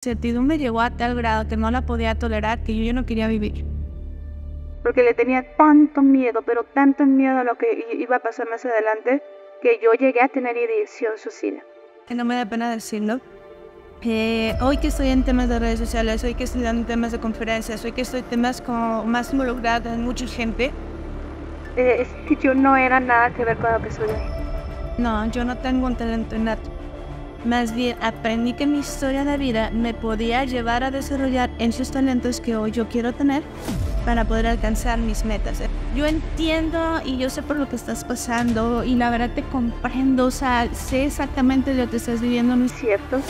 Incertidumbre llegó a tal grado que no la podía tolerar, que yo ya no quería vivir. Porque le tenía tanto miedo, pero tanto miedo a lo que iba a pasar más adelante, que yo llegué a tener ideación suicida. Que no me da pena decirlo. Hoy que estoy en temas de redes sociales, hoy que estoy dando temas de conferencias, hoy que estoy en temas como más involucrada en mucha gente. Es que yo no era nada que ver con lo que soy hoy. No, yo no tengo un talento innato. Más bien, aprendí que mi historia de vida me podía llevar a desarrollar esos talentos que hoy yo quiero tener para poder alcanzar mis metas. Yo entiendo y yo sé por lo que estás pasando y la verdad te comprendo, o sea, sé exactamente lo que estás viviendo. No es cierto,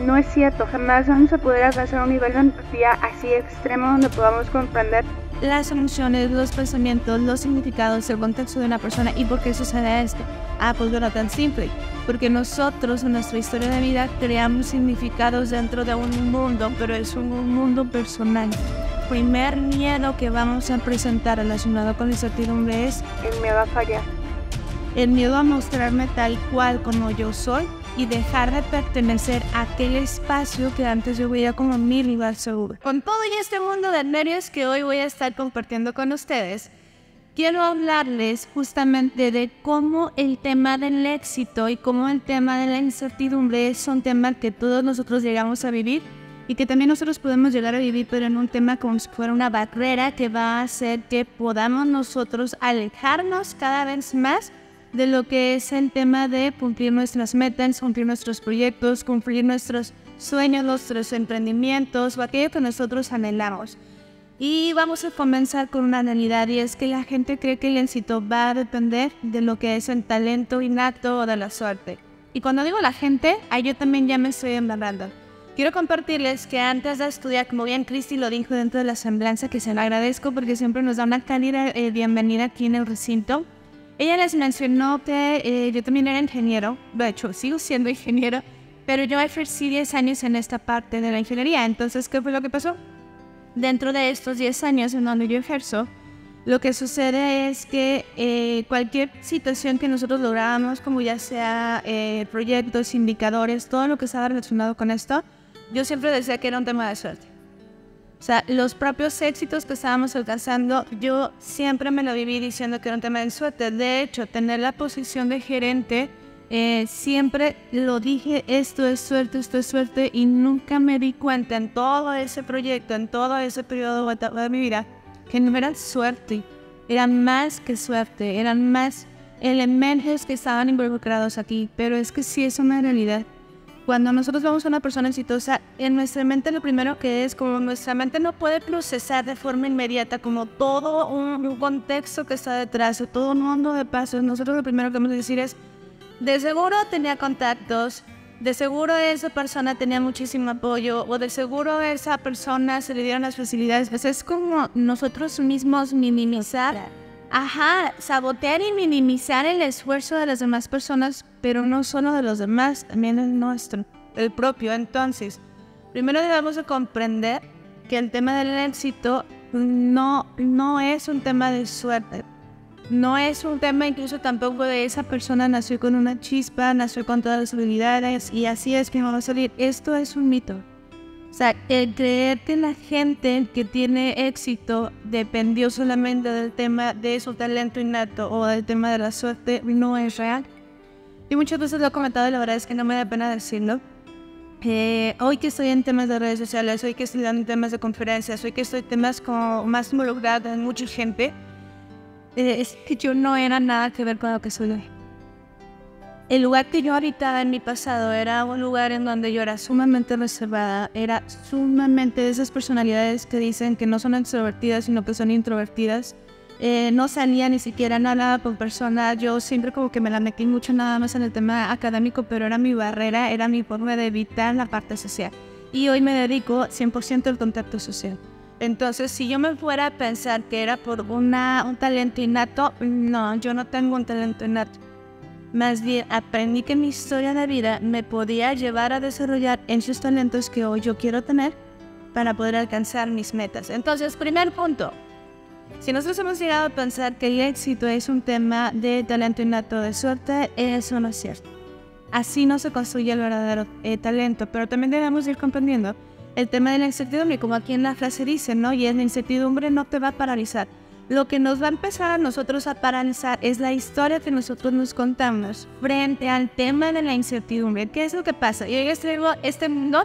no es cierto, jamás vamos a poder alcanzar un nivel de empatía así extremo donde podamos comprender las emociones, los pensamientos, los significados, el contexto de una persona. ¿Y por qué sucede esto? Pues no tan simple, porque nosotros en nuestra historia de vida creamos significados dentro de un mundo, pero es un mundo personal. Primer miedo que vamos a presentar relacionado con la incertidumbre es el miedo a fallar. El miedo a mostrarme tal cual como yo soy y dejar de pertenecer a aquel espacio que antes yo veía como mi lugar seguro. Con todo y este mundo de nervios que hoy voy a estar compartiendo con ustedes, quiero hablarles justamente de cómo el tema del éxito y cómo el tema de la incertidumbre son temas que todos nosotros llegamos a vivir y que también nosotros podemos llegar a vivir, pero en un tema como si fuera una barrera que va a hacer que podamos nosotros alejarnos cada vez más de lo que es el tema de cumplir nuestras metas, cumplir nuestros proyectos, cumplir nuestros sueños, nuestros emprendimientos o aquello que nosotros anhelamos. Y vamos a comenzar con una realidad, y es que la gente cree que el éxito va a depender de lo que es el talento innato o de la suerte. Y cuando digo la gente, ahí yo también ya me estoy embarrando. Quiero compartirles que antes de estudiar, como bien Cristi lo dijo dentro de la semblanza, que se la agradezco porque siempre nos da una cálida bienvenida aquí en el recinto, ella les mencionó que yo también era ingeniero. De hecho, sigo siendo ingeniero, pero yo ejercí 10 años en esta parte de la ingeniería. Entonces, ¿qué fue lo que pasó? Dentro de estos 10 años en donde yo ejerzo, lo que sucede es que cualquier situación que nosotros lográbamos, como ya sea proyectos, indicadores, todo lo que estaba relacionado con esto, yo siempre decía que era un tema de suerte. O sea, los propios éxitos que estábamos alcanzando, yo siempre me lo viví diciendo que era un tema de suerte. De hecho, tener la posición de gerente, siempre lo dije, esto es suerte, y nunca me di cuenta en todo ese proyecto, en todo ese periodo de mi vida, que no era suerte, era más que suerte, eran más elementos que estaban involucrados aquí, pero es que sí es una realidad. Cuando nosotros vemos a una persona exitosa, en nuestra mente lo primero que es, como nuestra mente no puede procesar de forma inmediata como todo un contexto que está detrás, o todo un mundo de pasos, nosotros lo primero que vamos a decir es, de seguro tenía contactos, de seguro esa persona tenía muchísimo apoyo, o de seguro a esa persona se le dieron las facilidades. Pues es como nosotros mismos minimizar, sabotear y minimizar el esfuerzo de las demás personas, pero no solo de los demás, también el nuestro, el propio. Entonces, primero debemos de comprender que el tema del éxito no es un tema de suerte. No es un tema incluso tampoco de esa persona nació con una chispa, nació con todas las habilidades y así es que va a salir. Esto es un mito. O sea, el creer que la gente que tiene éxito dependió solamente del tema de su talento innato o del tema de la suerte no es real. Y muchas veces lo he comentado y la verdad es que no me da pena decirlo. Hoy que estoy en temas de redes sociales, hoy que estoy dando temas de conferencias, hoy que estoy en temas como más involucrada en mucha gente, es que yo no era nada que ver con lo que soy hoy. El lugar que yo habitaba en mi pasado era un lugar en donde yo era sumamente reservada, era sumamente de esas personalidades que dicen que no son extrovertidas, sino que son introvertidas. No salía ni siquiera, no hablaba con personas, yo siempre como que me la metí mucho nada más en el tema académico, pero era mi barrera, era mi forma de evitar la parte social. Y hoy me dedico 100% al contacto social. Entonces, si yo me fuera a pensar que era por un talento innato, no, yo no tengo un talento innato. Más bien, aprendí que mi historia de vida me podía llevar a desarrollar esos talentos que hoy yo quiero tener para poder alcanzar mis metas. Entonces, primer punto. Si nosotros hemos llegado a pensar que el éxito es un tema de talento innato, de suerte, eso no es cierto. así no se construye el verdadero talento. Pero también debemos ir comprendiendo el tema de la incertidumbre, como aquí en la frase dice, ¿no? Y es la incertidumbre no te va a paralizar. Lo que nos va a empezar a nosotros a paralizar es la historia que nosotros nos contamos frente al tema de la incertidumbre. ¿Qué es lo que pasa? Yo ya traigo este mundo.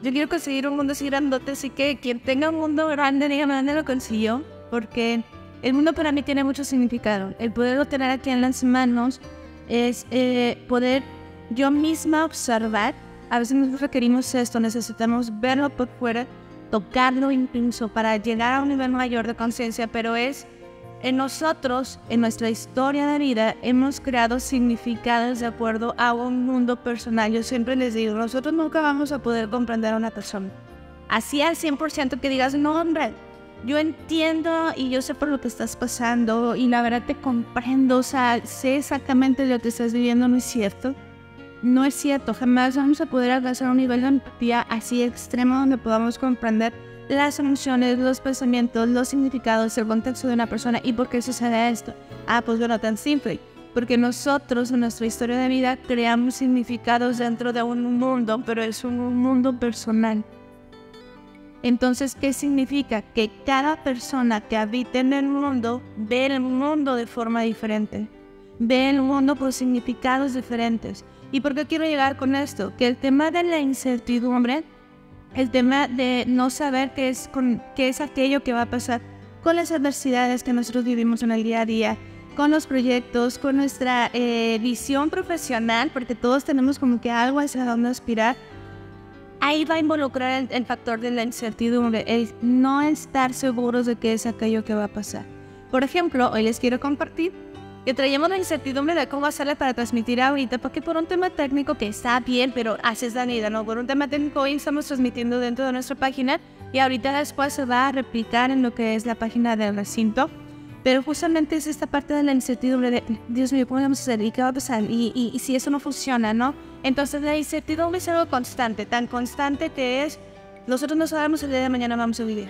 Yo quiero conseguir un mundo así grandote, así que quien tenga un mundo grande, dígame dónde lo consiguió, porque el mundo para mí tiene mucho significado. El poderlo tener aquí en las manos es poder yo misma observar. A veces nos requerimos esto, necesitamos verlo por fuera, tocarlo incluso para llegar a un nivel mayor de conciencia, pero es en nosotros, en nuestra historia de vida, hemos creado significados de acuerdo a un mundo personal. Yo siempre les digo, nosotros nunca vamos a poder comprender a una persona así al 100% que digas, no hombre, yo entiendo y yo sé por lo que estás pasando y la verdad te comprendo, o sea, sé exactamente lo que estás viviendo, no es cierto. No es cierto, jamás vamos a poder alcanzar un nivel de empatía así extremo donde podamos comprender las emociones, los pensamientos, los significados, el contexto de una persona. ¿Y por qué sucede esto? Pues bueno, tan simple. Porque nosotros en nuestra historia de vida creamos significados dentro de un mundo, pero es un mundo personal. Entonces, ¿qué significa? Que cada persona que habita en el mundo ve el mundo de forma diferente. Ve el mundo por significados diferentes. ¿Y por qué quiero llegar con esto? Que el tema de la incertidumbre, el tema de no saber qué es aquello que va a pasar con las adversidades que nosotros vivimos en el día a día, con los proyectos, con nuestra visión profesional, porque todos tenemos como que algo hacia donde aspirar, ahí va a involucrar el factor de la incertidumbre, el no estar seguros de qué es aquello que va a pasar. Por ejemplo, hoy les quiero compartir que traíamos la incertidumbre de cómo hacerle para transmitir ahorita, porque por un tema técnico que está bien, pero así es la vida, ¿no? Por un tema técnico hoy estamos transmitiendo dentro de nuestra página y ahorita después se va a replicar en lo que es la página del recinto, pero justamente es esta parte de la incertidumbre de, Dios mío, ¿cómo vamos a hacer? ¿Y qué va a pasar? Y si eso no funciona, ¿no? Entonces la incertidumbre es algo constante, tan constante que es, nosotros no sabemos el día de mañana vamos a vivir.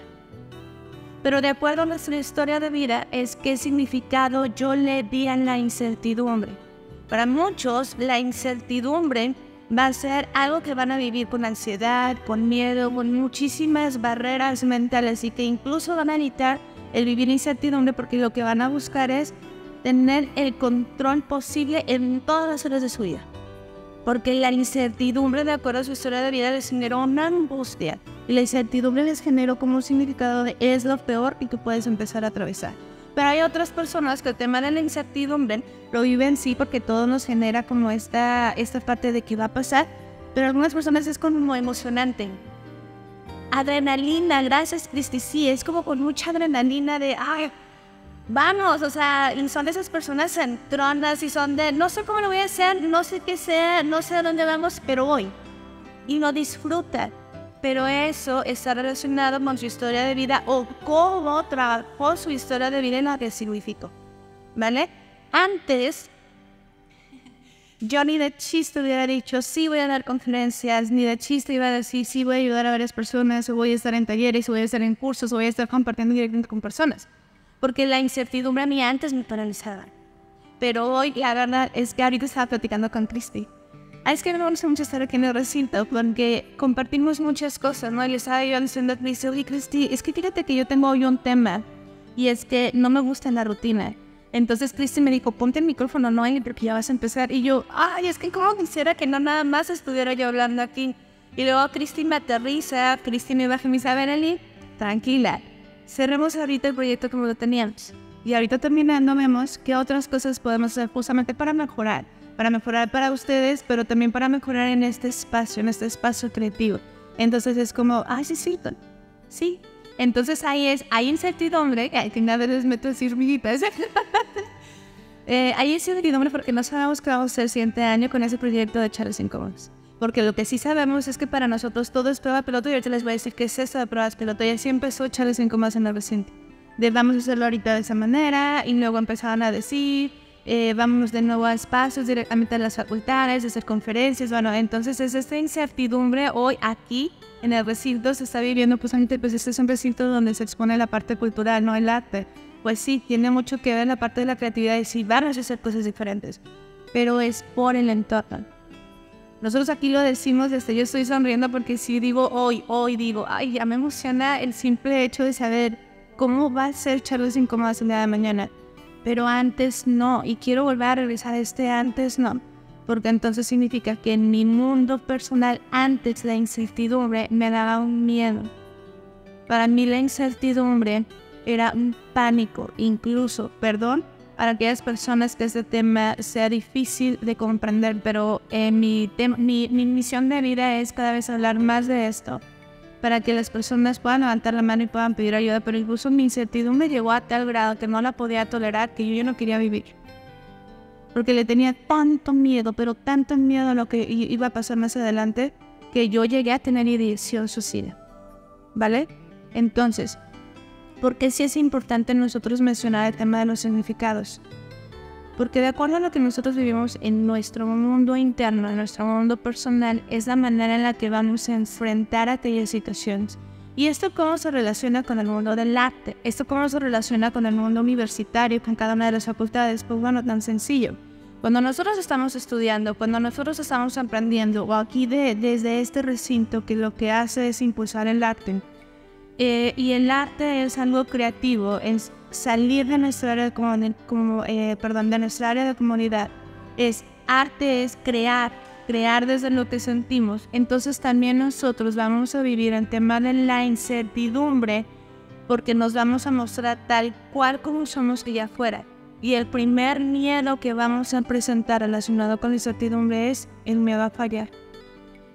Pero de acuerdo a nuestra historia de vida es qué significado yo le di a la incertidumbre. Para muchos, la incertidumbre va a ser algo que van a vivir con ansiedad, con miedo, con muchísimas barreras mentales y que incluso van a evitar el vivir incertidumbre porque lo que van a buscar es tener el control posible en todas las áreas de su vida. Porque la incertidumbre, de acuerdo a su historia de vida, les generó una angustia. Y la incertidumbre les generó como un significado de es lo peor y que puedes empezar a atravesar. Pero hay otras personas que el tema de la incertidumbre lo viven sí porque todo nos genera como esta parte de qué va a pasar. Pero algunas personas es como emocionante. Adrenalina, gracias Cristi, sí, es como con mucha adrenalina de ay, vamos, o sea, y son de esas personas centronas y son de no sé cómo lo voy a hacer, no sé qué sea, no sé a dónde vamos, pero voy. Y lo disfruta. Pero eso está relacionado con su historia de vida o cómo trabajó su historia de vida y lo que significó, ¿vale? Antes, yo ni de chiste hubiera dicho, sí voy a dar conferencias, ni de chiste iba a decir, sí voy a ayudar a varias personas, o voy a estar en talleres, o voy a estar en cursos, o voy a estar compartiendo directamente con personas. Porque la incertidumbre a mí antes me paralizaba. Pero hoy la verdad es que ahorita estaba platicando con Cristi. Es que me gusta mucho estar aquí en el recinto porque compartimos muchas cosas, ¿no? Y le estaba yo diciendo a Cristi, oye Cristi, es que fíjate que yo tengo hoy un tema y es que no me gusta la rutina. Entonces Cristi me dijo, ponte el micrófono, no, porque ya vas a empezar. Y yo, ay, es que como quisiera que no nada más estuviera yo hablando aquí. Y luego Cristi me aterriza, Cristi me baja y me dice, a ver, Eli, tranquila, cerremos ahorita el proyecto como lo teníamos. Y ahorita terminando vemos qué otras cosas podemos hacer justamente para mejorar para ustedes, pero también para mejorar en este espacio creativo. Entonces es como, ay, sí, sí, sí. Entonces hay incertidumbre, que nada les meto a decir miguitas. Hay incertidumbre porque no sabemos qué vamos a hacer el siguiente año con ese proyecto de Charlas Incómodas. Porque lo que sí sabemos es que para nosotros todo es prueba piloto y ahorita les voy a decir qué es esto de pruebas piloto. Y así empezó Charlas Incómodas en el recinto. Vamos a hacerlo ahorita de esa manera y luego empezaron a decir... vamos de nuevo a espacios directamente a las facultades, a hacer conferencias, bueno, entonces es esta incertidumbre hoy aquí en el recinto se está viviendo, pues este es un recinto donde se expone la parte cultural, no el arte, pues sí, tiene mucho que ver la parte de la creatividad y sí, van a hacer cosas diferentes, pero es por el entorno, Nosotros aquí lo decimos, yo estoy sonriendo porque sí digo hoy digo, ay, ya me emociona el simple hecho de saber cómo va a ser charlas incómodas el día de mañana. Pero antes no, y quiero volver a regresar a antes no, porque entonces significa que en mi mundo personal antes la incertidumbre me daba un miedo. Para mí la incertidumbre era un pánico, incluso, perdón, para aquellas personas que este tema sea difícil de comprender, pero mi misión de vida es cada vez hablar más de esto, para que las personas puedan levantar la mano y puedan pedir ayuda, pero incluso mi incertidumbre llegó a tal grado que no la podía tolerar, que yo no quería vivir. Porque le tenía tanto miedo, pero tanto miedo a lo que iba a pasar más adelante, que yo llegué a tener ideación suicida, ¿vale? Entonces, ¿por qué sí es importante nosotros mencionar el tema de los significados? Porque de acuerdo a lo que nosotros vivimos en nuestro mundo interno, en nuestro mundo personal, es la manera en la que vamos a enfrentar aquellas situaciones. ¿Y esto cómo se relaciona con el mundo del arte? ¿Esto cómo se relaciona con el mundo universitario, con cada una de las facultades? Pues bueno, tan sencillo. Cuando nosotros estamos estudiando, cuando nosotros estamos aprendiendo, o aquí desde este recinto que lo que hace es impulsar el arte, y el arte es algo creativo, es salir de nuestra área de nuestra área de comunidad. Arte es crear desde lo que sentimos. Entonces también nosotros vamos a vivir el tema de la incertidumbre, porque nos vamos a mostrar tal cual como somos allá afuera. Y el primer miedo que vamos a presentar relacionado con la incertidumbre es el miedo a fallar.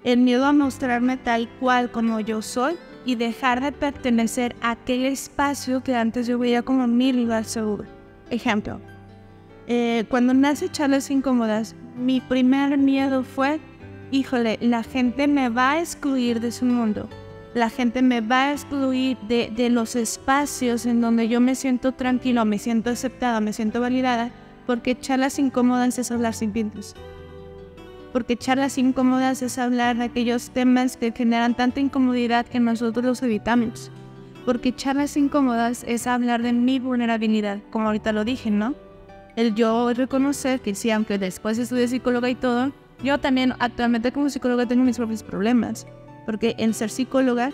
El miedo a mostrarme tal cual como yo soy y dejar de pertenecer a aquel espacio que antes yo veía como mi lugar seguro. Ejemplo, cuando nace Charlas Incómodas, mi primer miedo fue, híjole, la gente me va a excluir de su mundo. La gente me va a excluir de los espacios en donde yo me siento tranquilo, me siento aceptada, me siento validada, porque Charlas Incómodas es hablar sin filtros. Porque Charlas Incómodas es hablar de aquellos temas que generan tanta incomodidad que nosotros los evitamos. Porque Charlas Incómodas es hablar de mi vulnerabilidad, como ahorita lo dije, ¿no? El yo reconocer que sí, aunque después estudié psicóloga y todo, yo también actualmente como psicóloga tengo mis propios problemas. Porque el ser psicóloga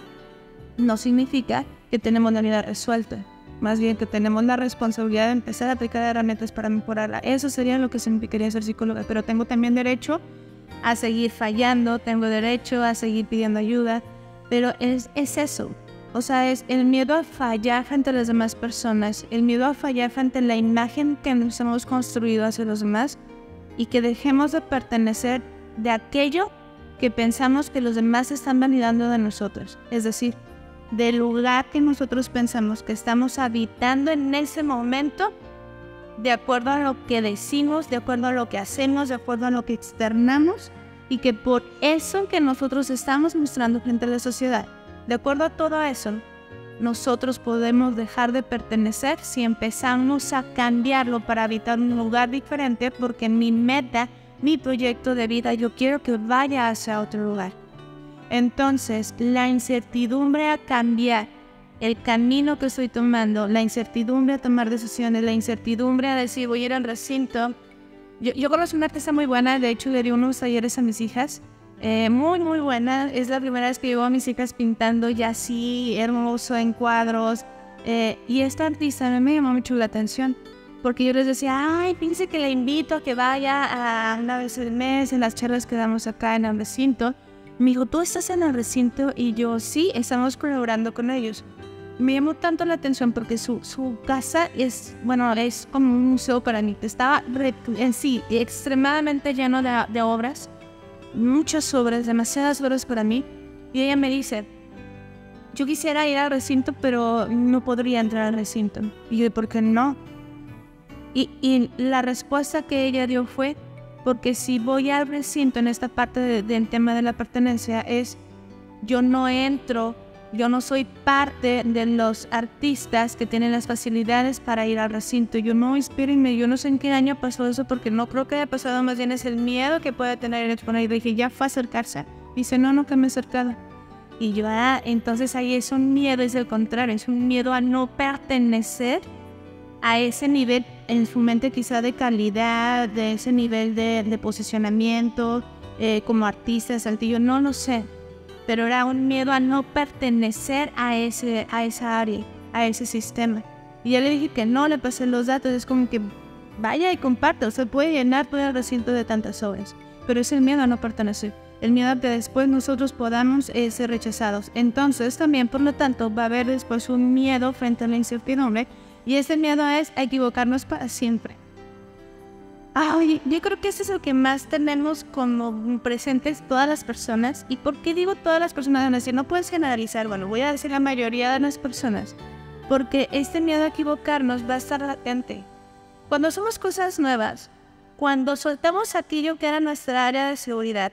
no significa que tenemos la vida resuelta. Más bien que tenemos la responsabilidad de empezar a aplicar herramientas para mejorarla. Eso sería lo que significaría ser psicóloga. Pero tengo también derecho a seguir fallando, tengo derecho a seguir pidiendo ayuda, pero es eso. O sea, es el miedo a fallar frente a las demás personas, el miedo a fallar frente a la imagen que nos hemos construido hacia los demás y que dejemos de pertenecer de aquello que pensamos que los demás están validando de nosotros. Es decir, del lugar que nosotros pensamos que estamos habitando en ese momento, de acuerdo a lo que decimos, de acuerdo a lo que hacemos, de acuerdo a lo que externamos, y que por eso que nosotros estamos mostrando frente a la sociedad, de acuerdo a todo eso, nosotros podemos dejar de pertenecer si empezamos a cambiarlo para habitar un lugar diferente, porque mi meta, mi proyecto de vida, yo quiero que vaya hacia otro lugar. Entonces, la incertidumbre a cambiar el camino que estoy tomando, la incertidumbre a tomar decisiones, la incertidumbre a decir voy a ir al recinto. Yo conozco una artista muy buena, de hecho le di unos talleres a mis hijas, muy buena. Es la primera vez que llevo a mis hijas pintando ya así, hermoso, en cuadros, y esta artista me llamó mucho la atención, porque yo les decía, ay, fíjense que la invito a que vaya a una vez al mes en las charlas que damos acá en el recinto. Me dijo, ¿tú estás en el recinto? Y yo, sí, estamos colaborando con ellos. Me llamó tanto la atención porque su casa es como un museo para mí. Estaba en sí extremadamente lleno de obras, muchas obras, demasiadas obras para mí. Y ella me dice, yo quisiera ir al recinto, pero no podría entrar al recinto. Y yo, ¿por qué no? Y la respuesta que ella dio fue, porque si voy al recinto en esta parte del tema de la pertenencia es, yo no entro, yo no soy parte de los artistas que tienen las facilidades para ir al recinto. Yo no, espérenme, yo no sé en qué año pasó eso, porque no creo que haya pasado, más bien es el miedo que puede tener el exponer. Y dije, ya fue a acercarse. Dice, no, que me he acercado. Y yo, entonces ahí es un miedo, es el contrario, es un miedo a no pertenecer a ese nivel en su mente quizá de calidad, de ese nivel de posicionamiento, como artista en Saltillo, no lo sé. Pero era un miedo a no pertenecer a esa área, a ese sistema. Y ya le dije que no, le pasé los datos, es como que vaya y comparta, usted puede llenar todo el recinto de tantas obras, pero es el miedo a no pertenecer, el miedo a que después nosotros podamos ser rechazados. Entonces también, por lo tanto, va a haber después un miedo frente a la incertidumbre, y ese miedo es a equivocarnos para siempre. Yo creo que eso es lo que más tenemos como presentes todas las personas. ¿Y por qué digo todas las personas? Van a decir, no puedes generalizar. Bueno, voy a decir la mayoría de las personas, porque este miedo a equivocarnos va a estar latente. Cuando hacemos cosas nuevas, cuando soltamos aquello que era nuestra área de seguridad,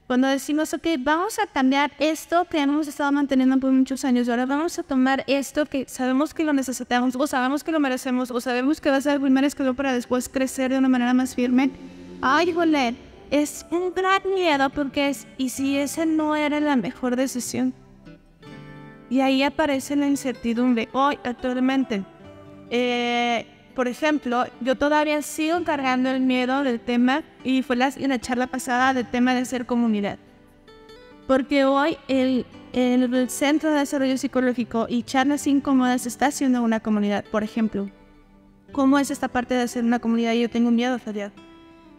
cuando decimos, ok, vamos a cambiar esto que hemos estado manteniendo por muchos años, ahora vamos a tomar esto que sabemos que lo necesitamos, o sabemos que lo merecemos, o sabemos que va a ser el primer escalón para después crecer de una manera más firme. Híjole, es un gran miedo porque ¿y si esa no era la mejor decisión? Y ahí aparece la incertidumbre. Hoy, actualmente, por ejemplo, yo todavía sigo cargando el miedo del tema, y fue en la charla pasada del tema de ser comunidad. Porque hoy el Centro de Desarrollo Psicológico y Charlas Incómodas está haciendo una comunidad. Por ejemplo, ¿cómo es esta parte de hacer una comunidad? Yo tengo miedo a fallar.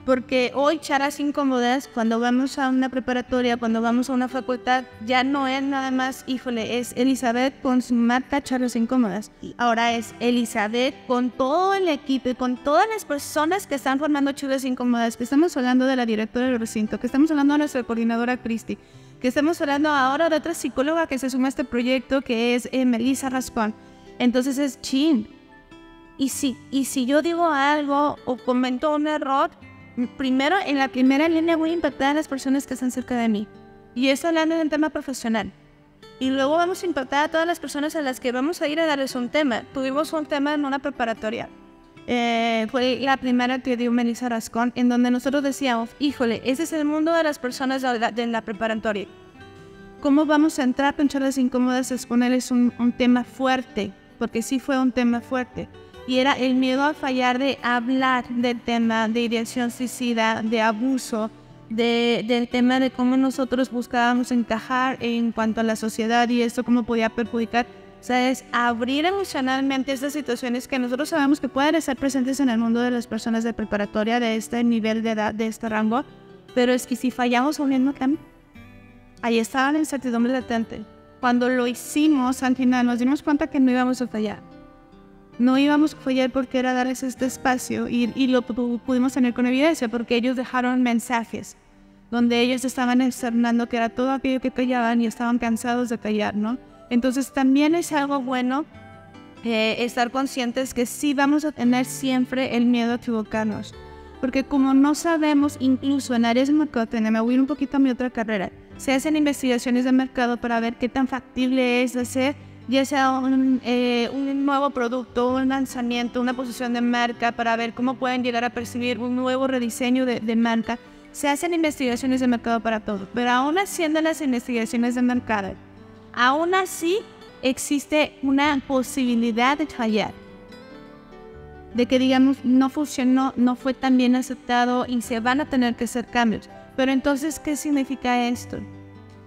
Porque hoy Charlas Incómodas, cuando vamos a una preparatoria, cuando vamos a una facultad, ya no es nada más, híjole, es Elizabeth con su marca Charlas Incómodas. Ahora es Elizabeth con todo el equipo, con todas las personas que están formando Charlas Incómodas, que estamos hablando de la directora del recinto, que estamos hablando de nuestra coordinadora Cristi, que estamos hablando ahora de otra psicóloga que se suma a este proyecto, que es Melissa Rascón. Entonces es chin. Y si yo digo algo o comento un error, primero, en la primera línea voy a impactar a las personas que están cerca de mí. Y eso hablando de un tema profesional. Y luego vamos a impactar a todas las personas a las que vamos a ir a darles un tema. Tuvimos un tema en una preparatoria. Fue la primera que dio Melissa Rascón, en donde nosotros decíamos, híjole, ese es el mundo de las personas de la preparatoria. ¿Cómo vamos a entrar con Charlas Incómodas a exponerles un tema fuerte? Porque sí fue un tema fuerte. Y era el miedo a fallar de hablar del tema de ideación suicida, de abuso, del tema de cómo nosotros buscábamos encajar en cuanto a la sociedad y esto cómo podía perjudicar. O sea, es abrir emocionalmente estas situaciones que nosotros sabemos que pueden estar presentes en el mundo de las personas de preparatoria, de este nivel de edad, de este rango, pero es que si fallamos un mismo tema, ahí estaba la incertidumbre latente. Cuando lo hicimos, al final nos dimos cuenta que no íbamos a fallar. No íbamos a fallar porque era darles este espacio y lo pudimos tener con evidencia porque ellos dejaron mensajes donde ellos estaban externando que era todo aquello que callaban y estaban cansados de callar, ¿no? Entonces también es algo bueno estar conscientes que sí vamos a tener siempre el miedo a equivocarnos. Porque como no sabemos, incluso en áreas de mercadotecnia, me voy a ir un poquito a mi otra carrera, se hacen investigaciones de mercado para ver qué tan factible es hacer ya sea un nuevo producto, un lanzamiento, una posición de marca, para ver cómo pueden llegar a percibir un nuevo rediseño de marca. Se hacen investigaciones de mercado para todo, pero aún haciendo las investigaciones de mercado, aún así existe una posibilidad de fallar, de que digamos no funcionó, no fue tan bien aceptado y se van a tener que hacer cambios. Pero entonces, ¿qué significa esto?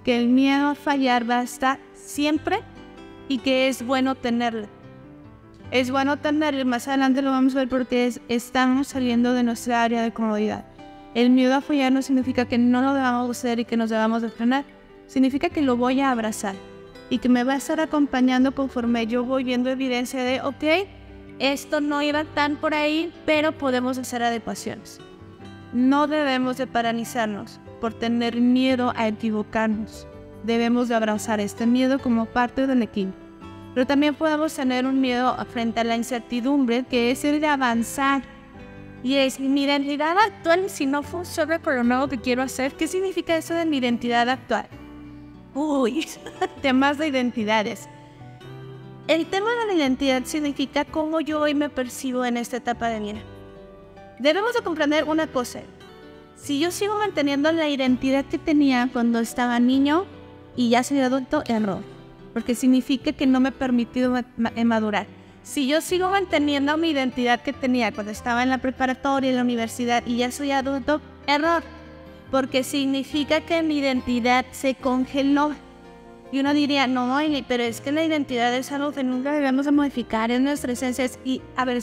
Que el miedo a fallar va a estar siempre y que es bueno tenerlo. Es bueno tenerlo, más adelante lo vamos a ver porque estamos saliendo de nuestra área de comodidad. El miedo a fallar no significa que no lo debamos hacer y que nos debamos de frenar. Significa que lo voy a abrazar y que me va a estar acompañando conforme yo voy viendo evidencia de, ok, esto no iba tan por ahí, pero podemos hacer adecuaciones. No debemos de paralizarnos por tener miedo a equivocarnos. Debemos de abrazar este miedo como parte del equipo. Pero también podemos tener un miedo frente a la incertidumbre, que es el de avanzar. Y es mi identidad actual, si no funciona con lo nuevo que quiero hacer. ¿Qué significa eso de mi identidad actual? Temas de identidades. El tema de la identidad significa cómo yo hoy me percibo en esta etapa de mi vida. Debemos de comprender una cosa. Si yo sigo manteniendo la identidad que tenía cuando estaba niño y ya soy adulto, error. Porque significa que no me he permitido madurar. Si yo sigo manteniendo mi identidad que tenía cuando estaba en la preparatoria, en la universidad y ya soy adulto, error. porque significa que mi identidad se congeló. Y uno diría, no, pero es que la identidad es algo que nunca debemos de modificar, es nuestra esencia. Y a ver,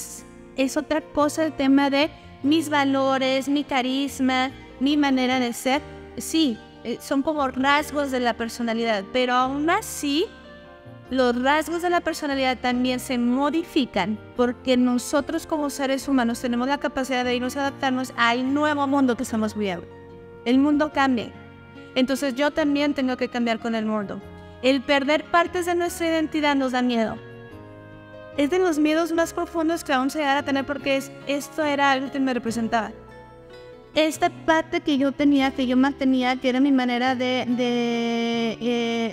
es otra cosa el tema de mis valores, mi carisma, mi manera de ser. Sí, son como rasgos de la personalidad, pero aún así los rasgos de la personalidad también se modifican porque nosotros como seres humanos tenemos la capacidad de irnos a adaptarnos al nuevo mundo que estamos viviendo. El mundo cambia, entonces yo también tengo que cambiar con el mundo. El perder partes de nuestra identidad nos da miedo. Es de los miedos más profundos que vamos a llegar a tener porque esto era algo que me representaba. Esta parte que yo tenía, que yo mantenía, que era mi manera de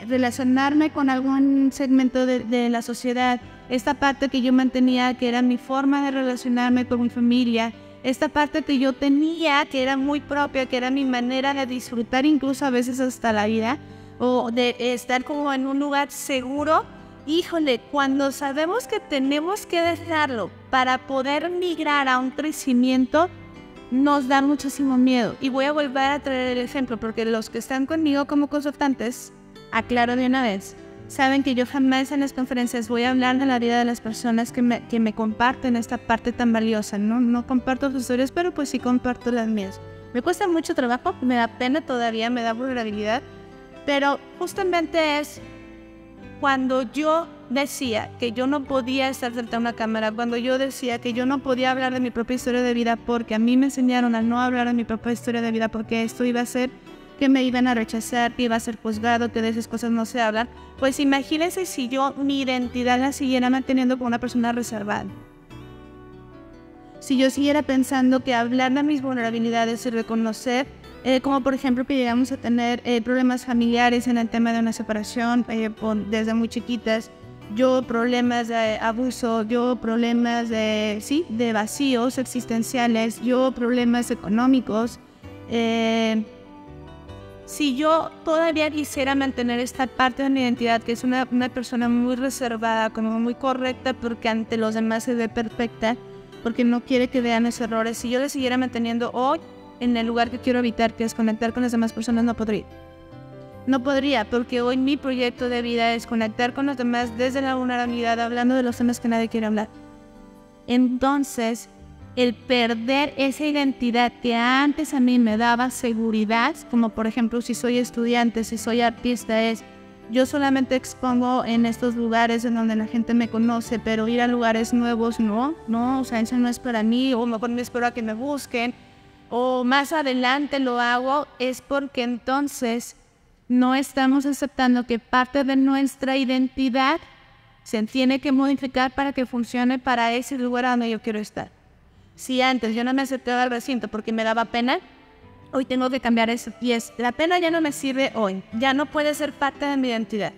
relacionarme con algún segmento de la sociedad. Esta parte que yo mantenía, que era mi forma de relacionarme con mi familia. Esta parte que yo tenía, que era muy propia, que era mi manera de disfrutar incluso a veces hasta la vida. O de estar como en un lugar seguro. Híjole, cuando sabemos que tenemos que dejarlo para poder migrar a un crecimiento, nos da muchísimo miedo. Y voy a volver a traer el ejemplo, porque los que están conmigo como consultantes, aclaro de una vez, saben que yo jamás en las conferencias voy a hablar de la vida de las personas que me comparten esta parte tan valiosa. No comparto sus historias, pero pues sí comparto las mías. Me cuesta mucho trabajo, me da pena todavía, me da vulnerabilidad. Pero justamente es cuando yo decía que yo no podía estar frente a una cámara, cuando yo decía que yo no podía hablar de mi propia historia de vida porque a mí me enseñaron a no hablar de mi propia historia de vida porque esto iba a ser que me iban a rechazar, que iba a ser juzgado, que de esas cosas no se hablan. Pues imagínense si yo mi identidad la siguiera manteniendo como una persona reservada. Si yo siguiera pensando que hablar de mis vulnerabilidades y reconocer como por ejemplo que llegamos a tener problemas familiares en el tema de una separación desde muy chiquitas, yo problemas de abuso, yo problemas de vacíos existenciales, yo problemas económicos. Si yo todavía quisiera mantener esta parte de mi identidad, que es una persona muy reservada, como muy correcta porque ante los demás se ve perfecta, porque no quiere que vean esos errores, si yo le siguiera manteniendo hoy en el lugar que quiero evitar, que es conectar con las demás personas, no podría. No podría, porque hoy mi proyecto de vida es conectar con los demás desde la vulnerabilidad, hablando de los temas que nadie quiere hablar. Entonces, el perder esa identidad que antes a mí me daba seguridad, como por ejemplo si soy estudiante, si soy artista, yo solamente expongo en estos lugares en donde la gente me conoce, pero ir a lugares nuevos no, o sea, eso no es para mí, o mejor me espero a que me busquen, o más adelante lo hago, es porque entonces no estamos aceptando que parte de nuestra identidad se tiene que modificar para que funcione para ese lugar donde yo quiero estar. Si antes yo no me aceptaba al recinto porque me daba pena, hoy tengo que cambiar eso. Y la pena ya no me sirve hoy, ya no puede ser parte de mi identidad.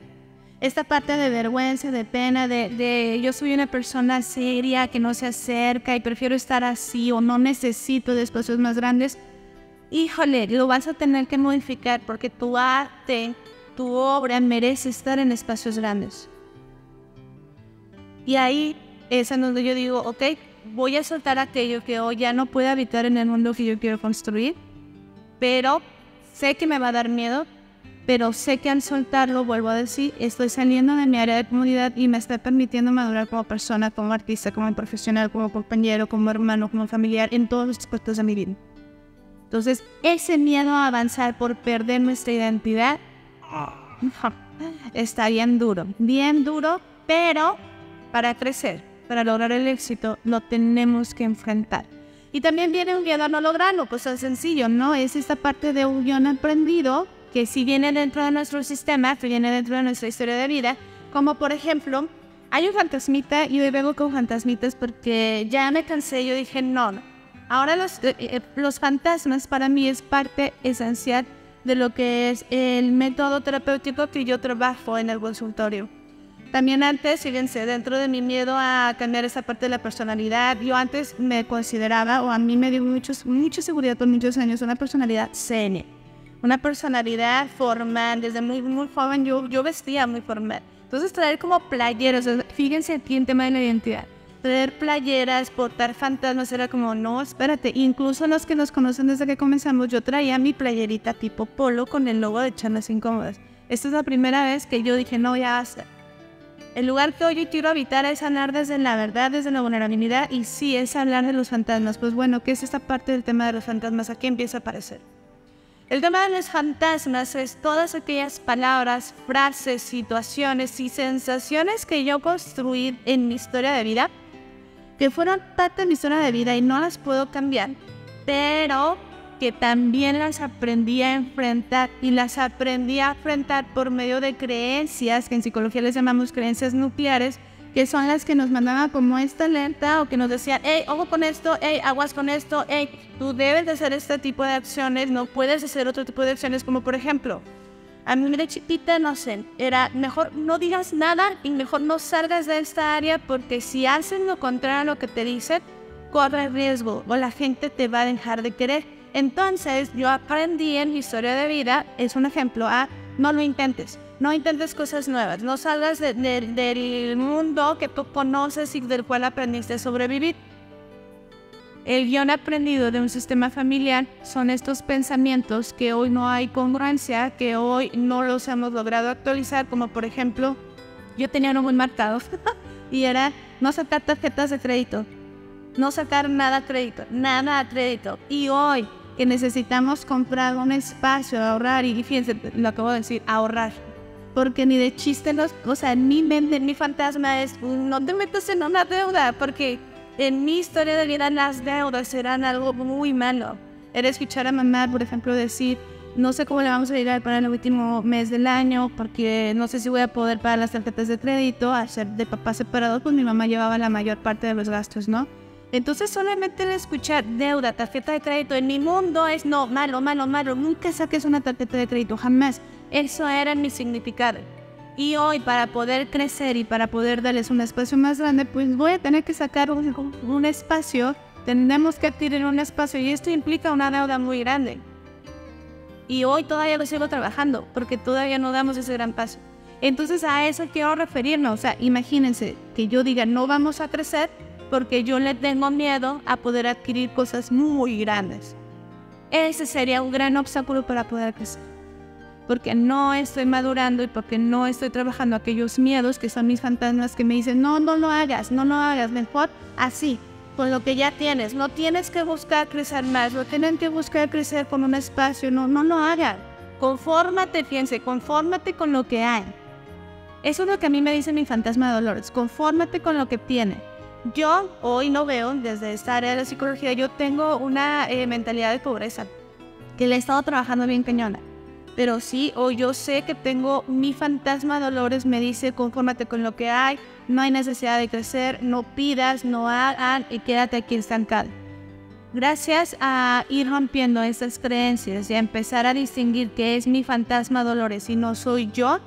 Esta parte de vergüenza, de pena, de yo soy una persona seria que no se acerca y prefiero estar así o no necesito de espacios más grandes, híjole, lo vas a tener que modificar porque tu arte, tu obra merece estar en espacios grandes. Y ahí es en donde yo digo, ok, voy a soltar aquello que hoy ya no puedo habitar en el mundo que yo quiero construir, pero sé que me va a dar miedo, pero sé que al soltarlo, vuelvo a decir, estoy saliendo de mi área de comodidad y me está permitiendo madurar como persona, como artista, como profesional, como compañero, como hermano, como familiar, en todos los aspectos de mi vida. Entonces, ese miedo a avanzar por perder nuestra identidad está bien duro, pero para crecer, para lograr el éxito, lo tenemos que enfrentar. Y también viene un miedo a no lograrlo, pues es sencillo, ¿no? Es esta parte de un guión aprendido que sí viene dentro de nuestro sistema, que viene dentro de nuestra historia de vida, como por ejemplo, hay un fantasmita y hoy vengo con fantasmitas porque ya me cansé, yo dije no. Ahora los fantasmas para mí es parte esencial de lo que es el método terapéutico que yo trabajo en el consultorio. También antes, fíjense, dentro de mi miedo a cambiar esa parte de la personalidad, yo antes me consideraba, o a mí me dio mucha seguridad por muchos años, una personalidad seria. Una personalidad formal, desde muy joven yo vestía muy formal. Entonces traer como playeros, fíjense aquí en tema de la identidad. traer playeras, portar fantasmas, era como, no, espérate. Incluso los que nos conocen desde que comenzamos, yo traía mi playerita tipo polo con el logo de Charlas Incómodas. Esta es la primera vez que yo dije, no, ya basta. El lugar que hoy quiero habitar es hablar desde la verdad, desde la vulnerabilidad, y sí, es hablar de los fantasmas. Pues bueno, ¿qué es esta parte del tema de los fantasmas? Aquí empieza a aparecer. El tema de los fantasmas es todas aquellas palabras, frases, situaciones y sensaciones que yo construí en mi historia de vida, que fueron parte de mi historia de vida y no las puedo cambiar, pero que también las aprendí a enfrentar, y las aprendí a enfrentar por medio de creencias, que en psicología les llamamos creencias nucleares, que son las que nos mandaban como esta alerta, o que nos decían, hey, ojo con esto, hey, aguas con esto, hey, tú debes de hacer este tipo de acciones, no puedes hacer otro tipo de acciones, como por ejemplo, a mí de chiquita, no sé, era mejor no digas nada y mejor no salgas de esta área, porque si haces lo contrario a lo que te dicen, corre riesgo o la gente te va a dejar de querer. Entonces yo aprendí en mi historia de vida, es un ejemplo, no lo intentes. No intentes cosas nuevas, no salgas del mundo que tú conoces y del cual aprendiste a sobrevivir. El guión aprendido de un sistema familiar son estos pensamientos que hoy no hay congruencia, que hoy no los hemos logrado actualizar, como por ejemplo, yo tenía uno muy marcado y era no sacar tarjetas de crédito, no sacar nada a crédito. Y hoy que necesitamos comprar un espacio, ahorrar, y fíjense, lo acabo de decir, ahorrar. Porque ni de chiste, o sea, mi fantasma es, no te metas en una deuda, porque en mi historia de vida las deudas eran algo muy malo. Era escuchar a mamá, por ejemplo, decir, no sé cómo le vamos a ir para el último mes del año, porque no sé si voy a poder pagar las tarjetas de crédito. Al ser de papá separado, pues mi mamá llevaba la mayor parte de los gastos, ¿no? Entonces solamente el escuchar deuda, tarjeta de crédito, en mi mundo es no, malo, nunca saques una tarjeta de crédito, jamás. Eso era mi significado. Y hoy, para poder crecer y para poder darles un espacio más grande, pues voy a tener que sacar un espacio, tenemos que adquirir un espacio, y esto implica una deuda muy grande. Y hoy todavía lo sigo trabajando, porque todavía no damos ese gran paso. Entonces a eso quiero referirnos. O sea, imagínense que yo diga, no vamos a crecer, porque yo le tengo miedo a poder adquirir cosas muy grandes. Ese sería un gran obstáculo para poder crecer. Porque no estoy madurando y porque no estoy trabajando aquellos miedos que son mis fantasmas que me dicen, no lo hagas, mejor así, con lo que ya tienes. No tienes que buscar crecer más, no tienen que buscar crecer con un espacio, no lo hagan. Confórmate, fíjense, confórmate con lo que hay. Eso es lo que a mí me dice mi fantasma de Dolores, confórmate con lo que tiene. Yo hoy no veo, desde esta área de la psicología, yo tengo una mentalidad de pobreza, que le he estado trabajando bien cañona. Pero sí, hoy yo sé que tengo mi fantasma Dolores, me dice, confórmate con lo que hay, no hay necesidad de crecer, no pidas, no hagan y quédate aquí estancado. Gracias a ir rompiendo estas creencias y a empezar a distinguir qué es mi fantasma Dolores y no soy yo,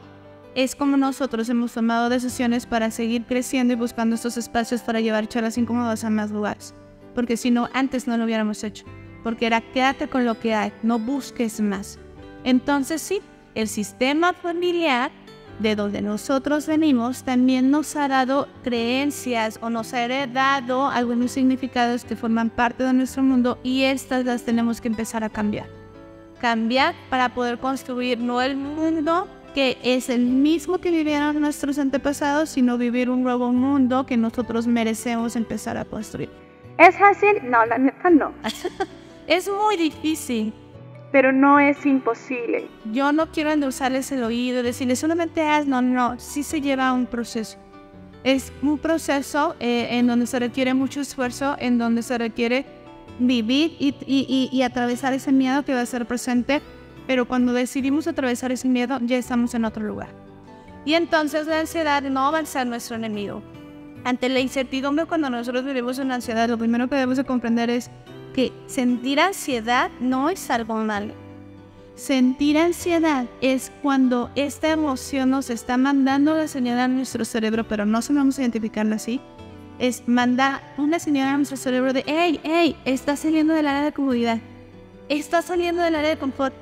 es como nosotros hemos tomado decisiones para seguir creciendo y buscando estos espacios para llevar charlas incómodas a más lugares. Porque si no, antes no lo hubiéramos hecho. Porque era quédate con lo que hay, no busques más. Entonces sí, el sistema familiar de donde nosotros venimos también nos ha dado creencias o nos ha heredado algunos significados que forman parte de nuestro mundo, y estas las tenemos que empezar a cambiar. Cambiar para poder construir no el mundo que es el mismo que vivieron nuestros antepasados, sino vivir un nuevo mundo que nosotros merecemos empezar a construir. ¿Es fácil? No, la neta no. Es muy difícil. Pero no es imposible. Yo no quiero endulzarles el oído, decirles solamente haz, no, sí se lleva un proceso. Es un proceso en donde se requiere mucho esfuerzo, en donde se requiere vivir y atravesar ese miedo que va a ser presente, pero cuando decidimos atravesar ese miedo ya estamos en otro lugar. Y entonces la ansiedad no va a ser nuestro enemigo. Ante la incertidumbre, cuando nosotros vivimos en ansiedad, lo primero que debemos de comprender es que sentir ansiedad no es algo malo. Sentir ansiedad es cuando esta emoción nos está mandando la señal a nuestro cerebro, pero no sabemos identificarla así. Es mandar una señal a nuestro cerebro de hey, estás saliendo del área de comodidad, estás saliendo del área de confort.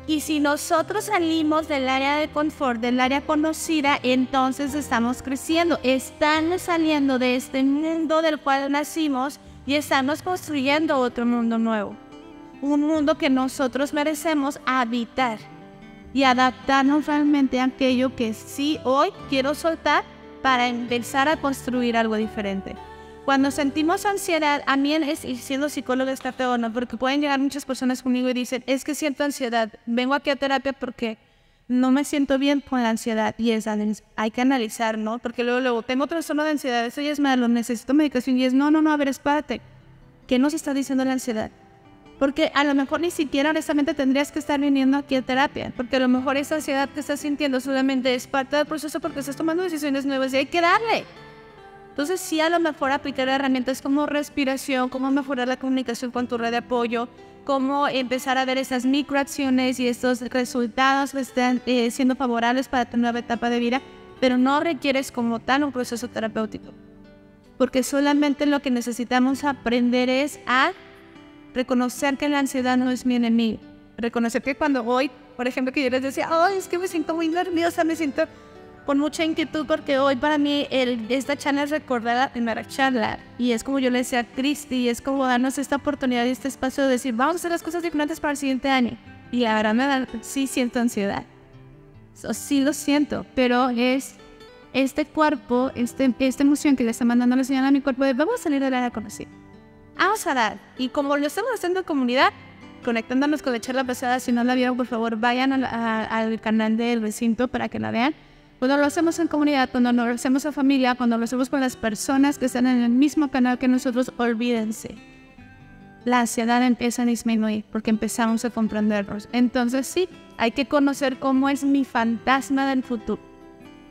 Y si nosotros salimos del área de confort, del área conocida, entonces estamos creciendo. Estamos saliendo de este mundo del cual nacimos y estamos construyendo otro mundo nuevo. Un mundo que nosotros merecemos habitar y adaptarnos realmente a aquello que sí hoy quiero soltar para empezar a construir algo diferente. Cuando sentimos ansiedad, a mí y siendo psicóloga está peor, ¿no? Porque pueden llegar muchas personas conmigo y dicen, es que siento ansiedad, vengo aquí a terapia porque no me siento bien con la ansiedad. Y hay que analizar, ¿no? Porque luego tengo trastorno de ansiedad, eso ya es malo, necesito medicación. Y es, no, a ver, espérate, ¿qué nos está diciendo la ansiedad? Porque a lo mejor ni siquiera honestamente tendrías que estar viniendo aquí a terapia, porque a lo mejor esa ansiedad que estás sintiendo solamente es parte del proceso porque estás tomando decisiones nuevas y hay que darle. Entonces sí, a lo mejor aplicar herramientas como respiración, cómo mejorar la comunicación con tu red de apoyo, cómo empezar a ver esas microacciones y estos resultados que están siendo favorables para tu nueva etapa de vida, pero no requieres como tal un proceso terapéutico. Porque solamente lo que necesitamos aprender es a reconocer que la ansiedad no es mi enemigo. Reconocer que cuando hoy, por ejemplo, que yo les decía, ay, es que me siento muy nerviosa, me siento con mucha inquietud porque hoy para mí esta charla es recordar la primera charla y es como yo le decía a Cristi, y es como darnos esta oportunidad y este espacio de decir vamos a hacer las cosas diferentes para el siguiente año. Y la verdad sí siento ansiedad, sí lo siento, pero es este cuerpo, esta emoción que le está mandando la señal a mi cuerpo de vamos a salir de la área conocida, vamos a dar. Y como lo estamos haciendo en comunidad, conectándonos con la charla pasada, si no la vieron por favor vayan al canal del recinto para que la vean. Cuando lo hacemos en comunidad, cuando lo hacemos en familia, cuando lo hacemos con las personas que están en el mismo canal que nosotros, olvídense. La ansiedad empieza a disminuir porque empezamos a comprendernos. Entonces sí, hay que conocer cómo es mi fantasma del futuro.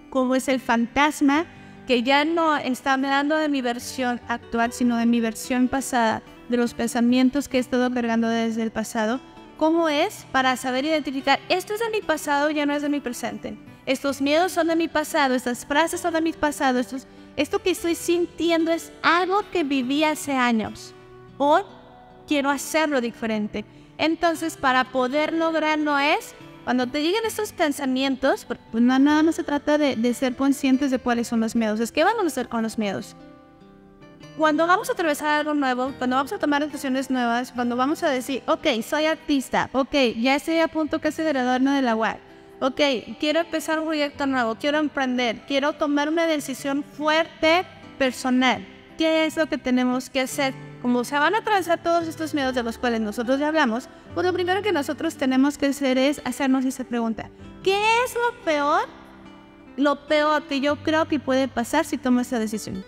Cómo es el fantasma que ya no está hablando de mi versión actual, sino de mi versión pasada, de los pensamientos que he estado cargando desde el pasado. ¿Cómo es? Para saber identificar, esto es de mi pasado, ya no es de mi presente. Estos miedos son de mi pasado, estas frases son de mi pasado, esto que estoy sintiendo es algo que viví hace años. Hoy quiero hacerlo diferente. Entonces, para poder lograrlo es, cuando te lleguen estos pensamientos, pues nada más se trata de ser conscientes de cuáles son los miedos. Es que vamos a hacer con los miedos. Cuando vamos a atravesar algo nuevo, cuando vamos a tomar decisiones nuevas, cuando vamos a decir, ok, soy artista, ok, ya estoy a punto casi de graduarme de la UAC. Ok, quiero empezar un proyecto nuevo, quiero emprender, quiero tomar una decisión fuerte, personal. ¿Qué es lo que tenemos que hacer? Como se van a atravesar todos estos miedos de los cuales nosotros ya hablamos, pues lo primero que nosotros tenemos que hacer es hacernos esa pregunta. ¿Qué es lo peor? Lo peor que yo creo que puede pasar si tomo esta decisión.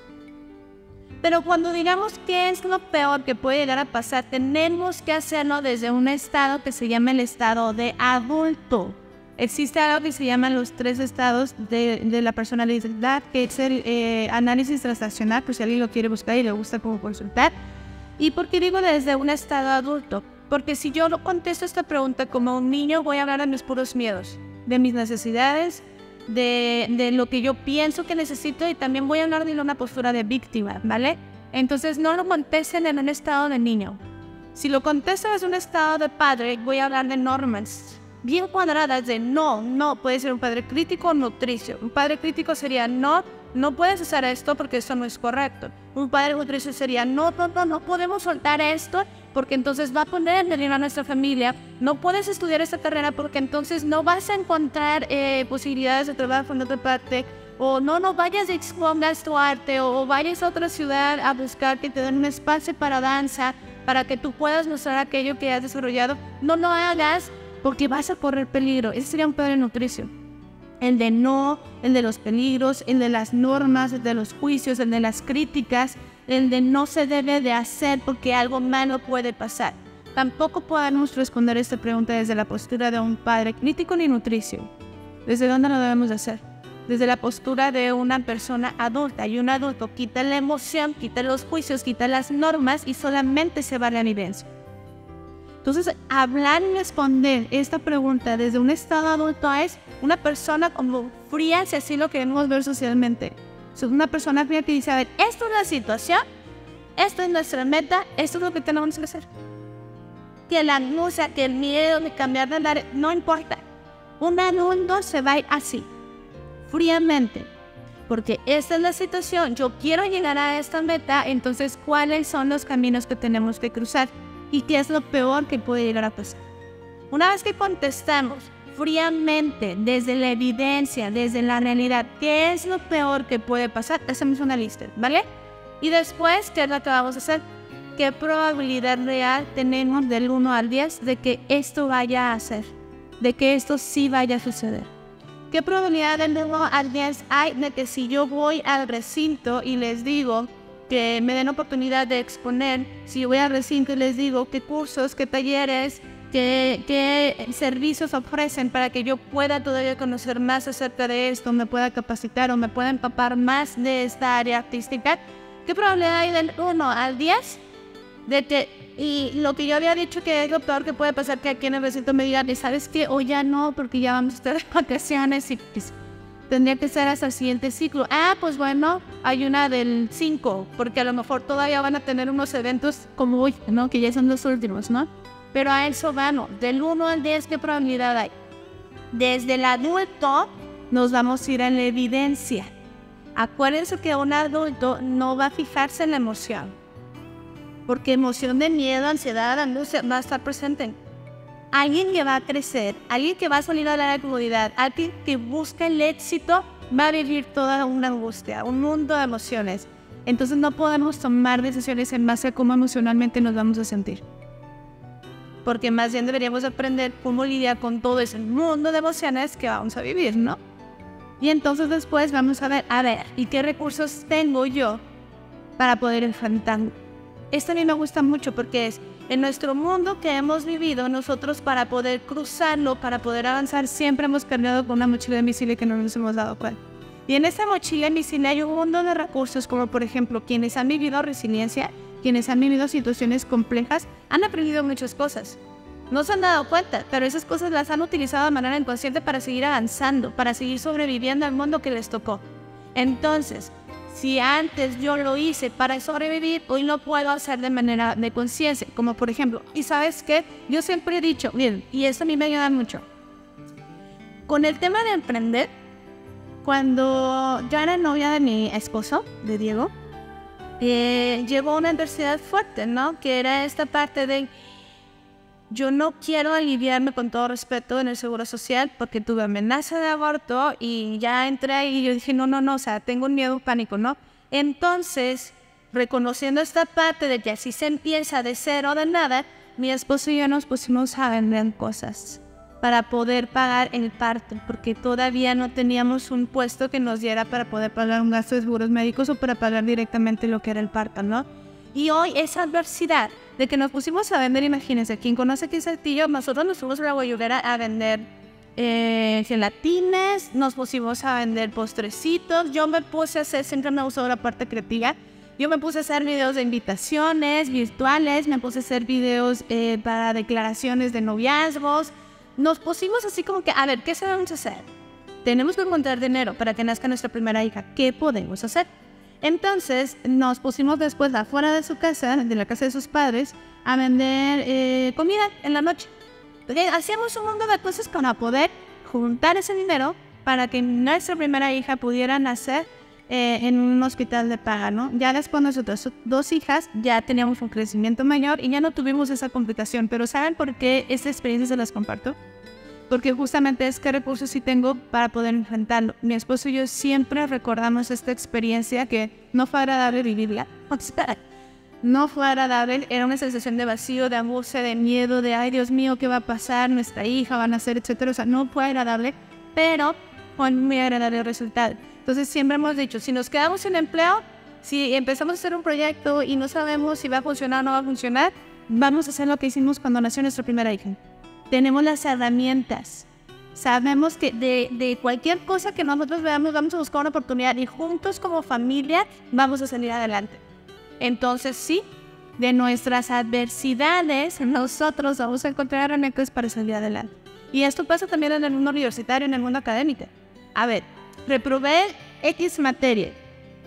Pero cuando digamos qué es lo peor que puede llegar a pasar, tenemos que hacerlo desde un estado que se llama el estado de adulto. Existe algo que se llama los 3 estados de la personalidad, que es el análisis transaccional, por si alguien lo quiere buscar y le gusta como consultar. ¿Y por qué digo desde un estado adulto? Porque si yo no contesto esta pregunta como un niño, voy a hablar de mis puros miedos, de mis necesidades, de lo que yo pienso que necesito, y también voy a hablar de una postura de víctima, ¿vale? Entonces no lo contesten en un estado de niño. Si lo contesto desde un estado de padre, voy a hablar de normas bien cuadradas de no, puede ser un padre crítico o nutricio. Un padre crítico sería no puedes hacer esto porque esto no es correcto. Un padre nutricio sería no podemos soltar esto porque entonces va a poner en peligro a nuestra familia. No puedes estudiar esta carrera porque entonces no vas a encontrar posibilidades de trabajo en otra parte. O no vayas y expongas tu arte, o vayas a otra ciudad a buscar que te den un espacio para danza, para que tú puedas mostrar aquello que has desarrollado. No lo hagas porque vas a correr peligro. Ese sería un padre nutricio. El de no, el de los peligros, el de las normas, el de los juicios, el de las críticas, el de no se debe de hacer porque algo malo puede pasar. Tampoco podemos responder esta pregunta desde la postura de un padre crítico ni nutricio. ¿Desde dónde lo debemos de hacer? Desde la postura de una persona adulta. Y un adulto quita la emoción, quita los juicios, quita las normas y solamente se va a la vivencia. Entonces, hablar y responder esta pregunta desde un estado adulto es una persona como fría, si así lo queremos ver socialmente. Es una persona fría que dice, a ver, esto es la situación, esto es nuestra meta, esto es lo que tenemos que hacer. que la angustia, que el miedo de cambiar de área, no importa. Un adulto se va a ir así, fríamente, porque esta es la situación, yo quiero llegar a esta meta, entonces ¿cuáles son los caminos que tenemos que cruzar? ¿Y qué es lo peor que puede llegar a pasar? Una vez que contestamos fríamente, desde la evidencia, desde la realidad, ¿qué es lo peor que puede pasar? Hacemos una lista, ¿vale? Y después, ¿qué es lo que vamos a hacer? ¿Qué probabilidad real tenemos del 1 al 10 de que esto vaya a ser? De que esto sí vaya a suceder. ¿Qué probabilidad del 1 al 10 hay de que si yo voy al recinto y les digo que me den oportunidad de exponer, si yo voy al recinto y les digo qué cursos, qué talleres, qué servicios ofrecen para que yo pueda todavía conocer más acerca de esto, me pueda capacitar o me pueda empapar más de esta área artística? ¿Qué probabilidad hay del 1 al 10 de que, y lo que yo había dicho que es lo peor que puede pasar, que aquí en el recinto me digan, ¿sabes qué? O ya no, porque ya vamos a estar de vacaciones y pues, tendría que ser hasta el siguiente ciclo. Pues bueno, hay una del 5, porque a lo mejor todavía van a tener unos eventos como hoy, ¿no? Que ya son los últimos, ¿no? Pero a eso van, del 1 al 10, ¿qué probabilidad hay? Desde el adulto nos vamos a ir a la evidencia. Acuérdense que un adulto no va a fijarse en la emoción, porque emoción de miedo, ansiedad, angustia va a estar presente. Alguien que va a crecer, alguien que va a salir a la comodidad, alguien que busca el éxito, va a vivir toda una angustia, un mundo de emociones. Entonces no podemos tomar decisiones en base a cómo emocionalmente nos vamos a sentir, porque más bien deberíamos aprender cómo lidiar con todo ese mundo de emociones que vamos a vivir, ¿no? Y entonces después vamos a ver, ¿y qué recursos tengo yo para poder enfrentarlo? Esto a mí me gusta mucho porque es, en nuestro mundo que hemos vivido, nosotros para poder cruzarlo, para poder avanzar, siempre hemos cargado con una mochila invisible que no nos hemos dado cuenta. Y en esa mochila invisible hay un mundo de recursos, como por ejemplo, quienes han vivido resiliencia, quienes han vivido situaciones complejas, han aprendido muchas cosas. No se han dado cuenta, pero esas cosas las han utilizado de manera inconsciente para seguir avanzando, para seguir sobreviviendo al mundo que les tocó. Entonces, si antes yo lo hice para sobrevivir, hoy lo puedo hacer de manera de conciencia, como por ejemplo, ¿y sabes qué? Yo siempre he dicho, miren, y esto a mí me ayuda mucho, con el tema de emprender, cuando yo era novia de mi esposo, de Diego, llegó una adversidad fuerte, ¿no? Que era esta parte de, yo no quiero aliviarme, con todo respeto, en el seguro social porque tuve amenaza de aborto y ya entré ahí y yo dije, no, o sea, tengo un miedo, un pánico, ¿no? Entonces, reconociendo esta parte de que así se empieza de cero o de nada, mi esposo y yo nos pusimos a vender cosas para poder pagar el parto, porque todavía no teníamos un puesto que nos diera para poder pagar un gasto de seguros médicos o para pagar directamente lo que era el parto, ¿no? Y hoy esa adversidad de que nos pusimos a vender, imagínense, quien conoce aquí Saltillo, nosotros nos fuimos a la guayulera a vender gelatines, nos pusimos a vender postrecitos, yo me puse a hacer, siempre me ha gustado la parte creativa, yo me puse a hacer videos de invitaciones virtuales, me puse a hacer videos para declaraciones de noviazgos, nos pusimos así como que, a ver, ¿qué sabemos hacer? Tenemos que encontrar dinero para que nazca nuestra primera hija, ¿qué podemos hacer? Entonces nos pusimos después afuera de su casa, de la casa de sus padres, a vender comida en la noche. Hacíamos un mundo de cosas para poder juntar ese dinero para que nuestra primera hija pudiera nacer en un hospital de paga, ¿no? Ya después nosotras 2 hijas ya teníamos un crecimiento mayor y ya no tuvimos esa complicación. Pero ¿saben por qué esta experiencia se las comparto? Porque justamente es qué recursos sí tengo para poder enfrentarlo. Mi esposo y yo siempre recordamos esta experiencia que no fue agradable vivirla. No fue agradable, era una sensación de vacío, de angustia, de miedo, de ay Dios mío, ¿qué va a pasar? Nuestra hija va a nacer, etcétera. O sea, no fue agradable, pero fue muy agradable el resultado. Entonces siempre hemos dicho, si nos quedamos sin empleo, si empezamos a hacer un proyecto y no sabemos si va a funcionar o no va a funcionar, vamos a hacer lo que hicimos cuando nació nuestra primera hija. Tenemos las herramientas, sabemos que de cualquier cosa que nosotros veamos vamos a buscar una oportunidad y juntos como familia vamos a salir adelante. Entonces sí, de nuestras adversidades nosotros vamos a encontrar herramientas para salir adelante. Y esto pasa también en el mundo universitario, en el mundo académico. A ver, reprobé X materia.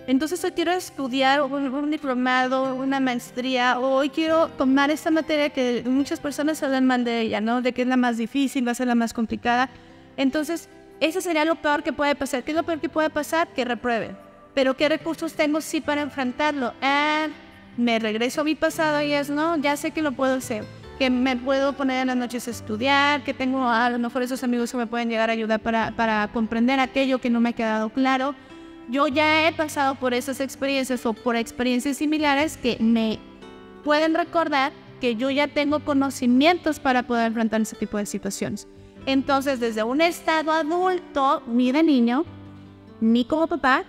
Entonces hoy quiero estudiar un diplomado, una maestría, o hoy quiero tomar esta materia que muchas personas hablan mal de ella, ¿no? De que es la más difícil, va a ser la más complicada. Entonces, eso sería lo peor que puede pasar. ¿Qué es lo peor que puede pasar? Que reprueben. Pero ¿qué recursos tengo sí para enfrentarlo? Me regreso a mi pasado y es, no, ya sé que lo puedo hacer. Que me puedo poner en las noches a estudiar, que tengo a lo mejor esos amigos que me pueden llegar a ayudar para comprender aquello que no me ha quedado claro. Yo ya he pasado por esas experiencias o por experiencias similares que me pueden recordar que yo ya tengo conocimientos para poder enfrentar ese tipo de situaciones. Entonces, desde un estado adulto, ni de niño, ni como papá,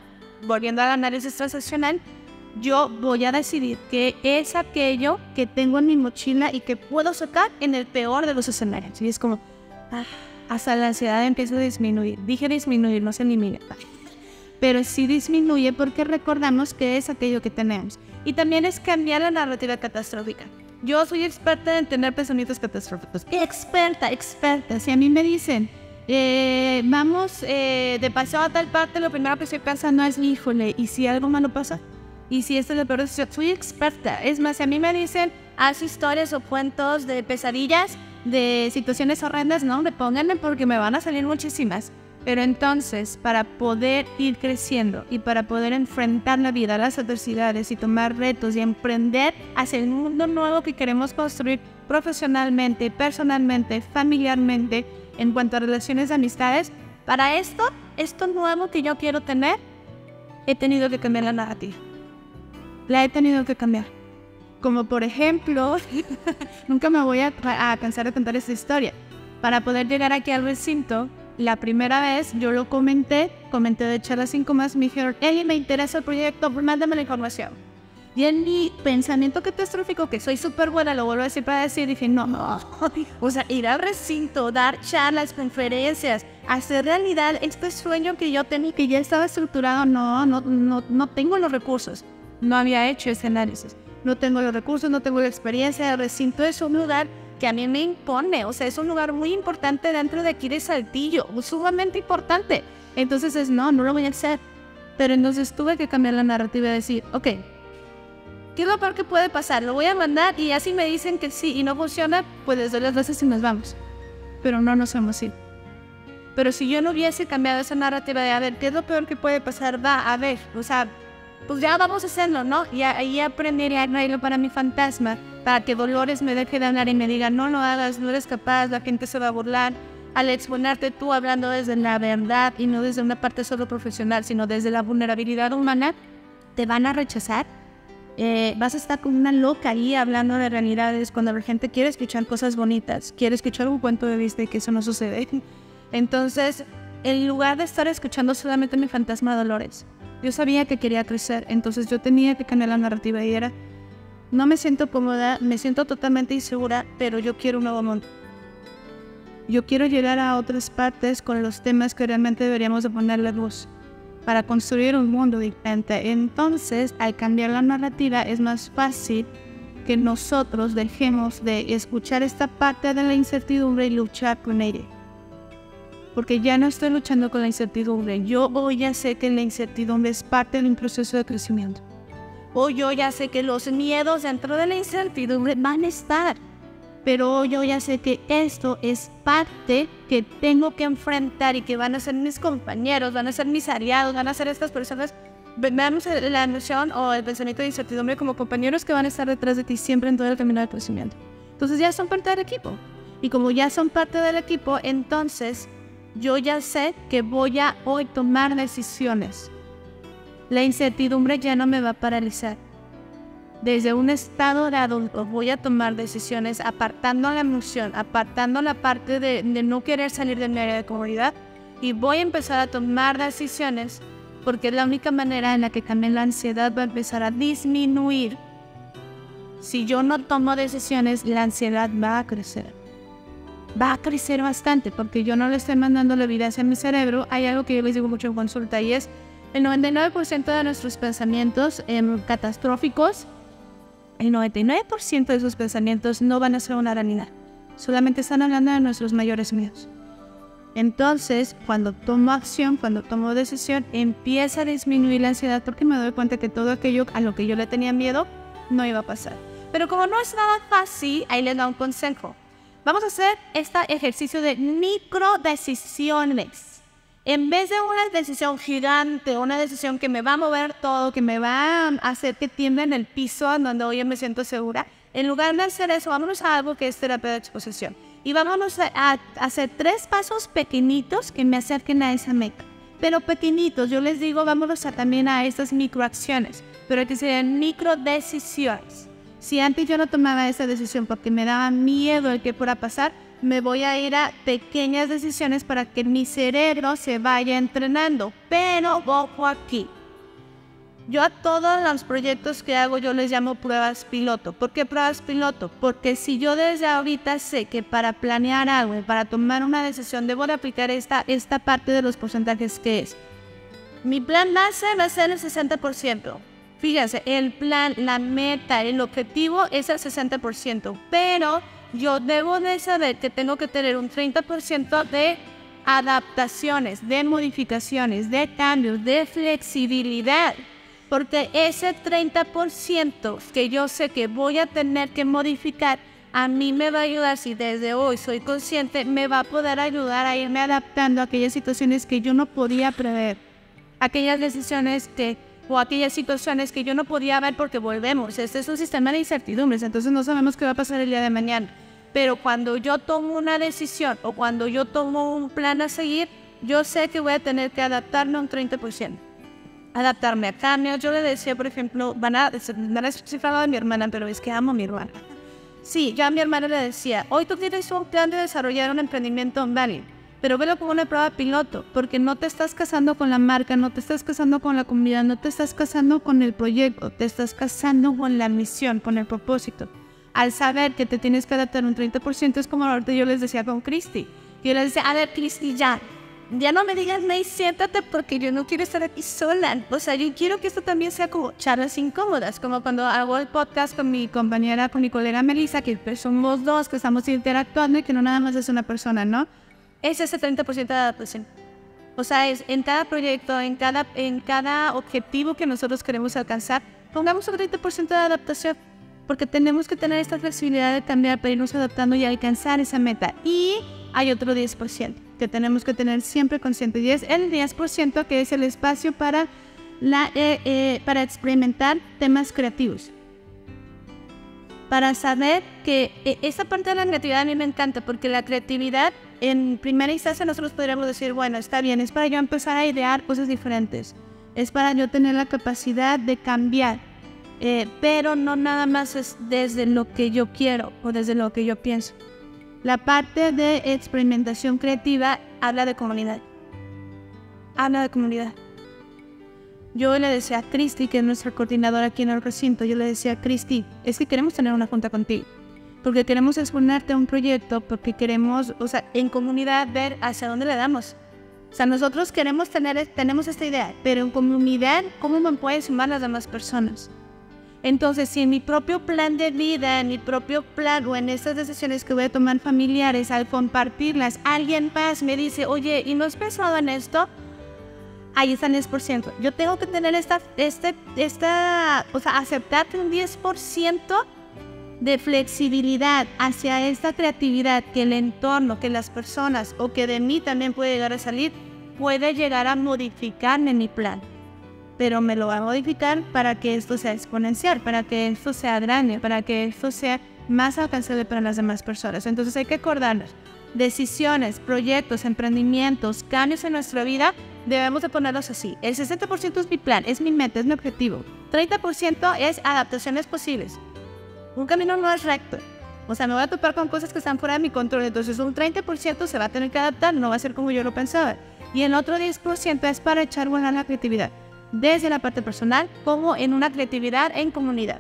volviendo al análisis transaccional, yo voy a decidir qué es aquello que tengo en mi mochila y que puedo sacar en el peor de los escenarios. Y es como, hasta la ansiedad empieza a disminuir. Dije disminuir, no se elimina. Pero sí disminuye porque recordamos que es aquello que tenemos. Y también es cambiar la narrativa catastrófica. Yo soy experta en tener pensamientos catastróficos. Experta. Si a mí me dicen, vamos de paseo a tal parte, lo primero que se piensa no es, híjole, ¿y si algo malo pasa? ¿Y si esto es lo peor? Soy experta. Es más, si a mí me dicen, haz historias o cuentos de pesadillas, de situaciones horrendas, no, pónganme porque me van a salir muchísimas. Pero entonces, para poder ir creciendo y para poder enfrentar la vida, las adversidades y tomar retos y emprender hacia el mundo nuevo que queremos construir profesionalmente, personalmente, familiarmente, en cuanto a relaciones de amistades, para esto nuevo que yo quiero tener, he tenido que cambiar la narrativa. La he tenido que cambiar. Como por ejemplo, nunca me voy a cansar de contar esta historia. Para poder llegar aquí al recinto, la primera vez yo lo comenté de charlas 5 más, me dijeron, me interesa el proyecto, mándame la información. Y en mi pensamiento catastrófico, que soy súper buena, lo vuelvo a decir para decir, dije, no, o sea, ir al recinto, dar charlas, conferencias, hacer realidad este sueño que yo tenía, que ya estaba estructurado, no tengo los recursos. No había hecho ese análisis. No tengo los recursos, no tengo la experiencia. El recinto es un lugar que a mí me impone, o sea, es un lugar muy importante dentro de aquí de Saltillo, sumamente importante. Entonces no lo voy a hacer. Pero entonces tuve que cambiar la narrativa y decir, ok, ¿qué es lo peor que puede pasar? Lo voy a mandar y así me dicen que sí y no funciona, pues les doy las gracias y nos vamos. Pero no nos hemos ido. Pero si yo no hubiese cambiado esa narrativa de, a ver, ¿qué es lo peor que puede pasar? Va, a ver, o sea, pues ya vamos a hacerlo, ¿no? Y ahí aprenderé a traerlo para mi fantasma, para que Dolores me deje de hablar y me diga, no lo hagas, no eres capaz, la gente se va a burlar. Al exponerte tú hablando desde la verdad y no desde una parte solo profesional, sino desde la vulnerabilidad humana, te van a rechazar. Vas a estar como una loca ahí hablando de realidades cuando la gente quiere escuchar cosas bonitas, quiere escuchar un punto de vista y que eso no sucede. Entonces, en lugar de estar escuchando solamente mi fantasma Dolores, yo sabía que quería crecer, entonces yo tenía que cambiar la narrativa y era, no me siento cómoda, me siento totalmente insegura, pero yo quiero un nuevo mundo. Yo quiero llegar a otras partes con los temas que realmente deberíamos de ponerle luz para construir un mundo diferente. Entonces, al cambiar la narrativa es más fácil que nosotros dejemos de escuchar esta parte de la incertidumbre y luchar con ella. Porque ya no estoy luchando con la incertidumbre. Yo hoy ya sé que la incertidumbre es parte de un proceso de crecimiento. Hoy yo ya sé que los miedos dentro de la incertidumbre van a estar. Pero hoy yo ya sé que esto es parte que tengo que enfrentar y que van a ser mis compañeros, van a ser mis aliados, van a ser estas personas. Veamos la noción o el pensamiento de incertidumbre como compañeros que van a estar detrás de ti siempre en todo el camino del crecimiento. Entonces ya son parte del equipo. Y como ya son parte del equipo, entonces yo ya sé que voy a hoy tomar decisiones. La incertidumbre ya no me va a paralizar. Desde un estado de adulto voy a tomar decisiones apartando la emoción, apartando la parte de no querer salir de mi área de comodidad y voy a empezar a tomar decisiones porque es la única manera en la que también la ansiedad va a empezar a disminuir. Si yo no tomo decisiones, la ansiedad va a crecer. Va a crecer bastante porque yo no le estoy mandando la evidencia a mi cerebro. Hay algo que yo les digo mucho en consulta y es el 99% de nuestros pensamientos catastróficos, el 99% de esos pensamientos no van a ser una realidad. Solamente están hablando de nuestros mayores miedos. Entonces, cuando tomo acción, cuando tomo decisión, empieza a disminuir la ansiedad porque me doy cuenta que todo aquello a lo que yo le tenía miedo no iba a pasar. Pero como no es nada fácil, ahí les da un consejo. Vamos a hacer este ejercicio de microdecisiones. En vez de una decisión gigante, una decisión que me va a mover todo, que me va a hacer que tiemble en el piso donde hoy me siento segura, en lugar de hacer eso, vámonos a algo que es terapia de exposición. Y vámonos a hacer 3 pasos pequeñitos que me acerquen a esa meta. Pero pequeñitos, yo les digo, vámonos también a estas microacciones, pero que sean microdecisiones. Si antes yo no tomaba esa decisión porque me daba miedo el que pueda pasar, me voy a ir a pequeñas decisiones para que mi cerebro se vaya entrenando. Pero ojo aquí. Yo a todos los proyectos que hago yo les llamo pruebas piloto. ¿Por qué pruebas piloto? Porque si yo desde ahorita sé que para planear algo, para tomar una decisión, debo de aplicar esta parte de los porcentajes que es. Mi plan base va a ser el 60%. Fíjense, el plan, la meta, el objetivo es el 60%. Pero yo debo de saber que tengo que tener un 30% de adaptaciones, de modificaciones, de cambios, de flexibilidad. Porque ese 30% que yo sé que voy a tener que modificar, a mí me va a ayudar, si desde hoy soy consciente, me va a poder ayudar a irme adaptando a aquellas situaciones que yo no podía prever. Aquellas decisiones o aquellas situaciones que yo no podía ver porque volvemos. Este es un sistema de incertidumbres, entonces no sabemos qué va a pasar el día de mañana. Pero cuando yo tomo una decisión o cuando yo tomo un plan a seguir, yo sé que voy a tener que adaptarme a un 30%. Adaptarme a cambios. Yo le decía, por ejemplo, van a descifrar de mi hermana, pero es que amo a mi hermana. Sí, yo a mi hermana le decía, hoy tú tienes un plan de desarrollar un emprendimiento online, pero velo como una prueba piloto, porque no te estás casando con la marca, no te estás casando con la comunidad, no te estás casando con el proyecto, te estás casando con la misión, con el propósito. Al saber que te tienes que adaptar un 30%, es como ahorita yo les decía con Cristi. Yo les decía, a ver, Cristi, ya no me digas, May, siéntate porque yo no quiero estar aquí sola. O sea, yo quiero que esto también sea como charlas incómodas, como cuando hago el podcast con mi compañera, con mi colega Melissa, que somos 2 que estamos interactuando y que no nada más es una persona, ¿no? Es ese 30% de adaptación. O sea, es en cada proyecto, en cada objetivo que nosotros queremos alcanzar, pongamos un 30% de adaptación, porque tenemos que tener esta flexibilidad de cambiar para irnos adaptando y alcanzar esa meta. Y hay otro 10% que tenemos que tener siempre consciente, y es el 10% que es el espacio para experimentar temas creativos. Para saber que esta parte de la creatividad a mí me encanta, porque la creatividad en primera instancia nosotros podríamos decir, bueno, está bien, es para yo empezar a idear cosas diferentes, es para yo tener la capacidad de cambiar, pero no nada más es desde lo que yo quiero o desde lo que yo pienso. La parte de experimentación creativa habla de comunidad. Habla de comunidad. Yo le decía a Cristi, que es nuestra coordinadora aquí en el recinto, yo le decía, Cristi, es que queremos tener una junta contigo, porque queremos exponerte a un proyecto, porque queremos, o sea, en comunidad ver hacia dónde le damos. O sea, nosotros tenemos esta idea, pero en comunidad, ¿cómo me pueden sumar las demás personas? Entonces, si en mi propio plan de vida, en mi propio plan o en estas decisiones que voy a tomar familiares, al compartirlas, alguien más me dice, oye, ¿y no has pensado en esto? Ahí está el 10%. Yo tengo que tener o sea, aceptarte un 10% de flexibilidad hacia esta creatividad, que el entorno, que las personas o que de mí también puede llegar a salir, puede llegar a modificarme mi plan. Pero me lo va a modificar para que esto sea exponencial, para que esto sea grande, para que esto sea más alcanzable para las demás personas. Entonces hay que acordarnos, decisiones, proyectos, emprendimientos, cambios en nuestra vida, debemos de ponerlos así. El 60% es mi plan, es mi meta, es mi objetivo. 30% es adaptaciones posibles. Un camino no es recto. O sea, me voy a topar con cosas que están fuera de mi control. Entonces un 30% se va a tener que adaptar, no va a ser como yo lo pensaba. Y el otro 10% es para echar buena la creatividad, desde la parte personal como en una creatividad en comunidad.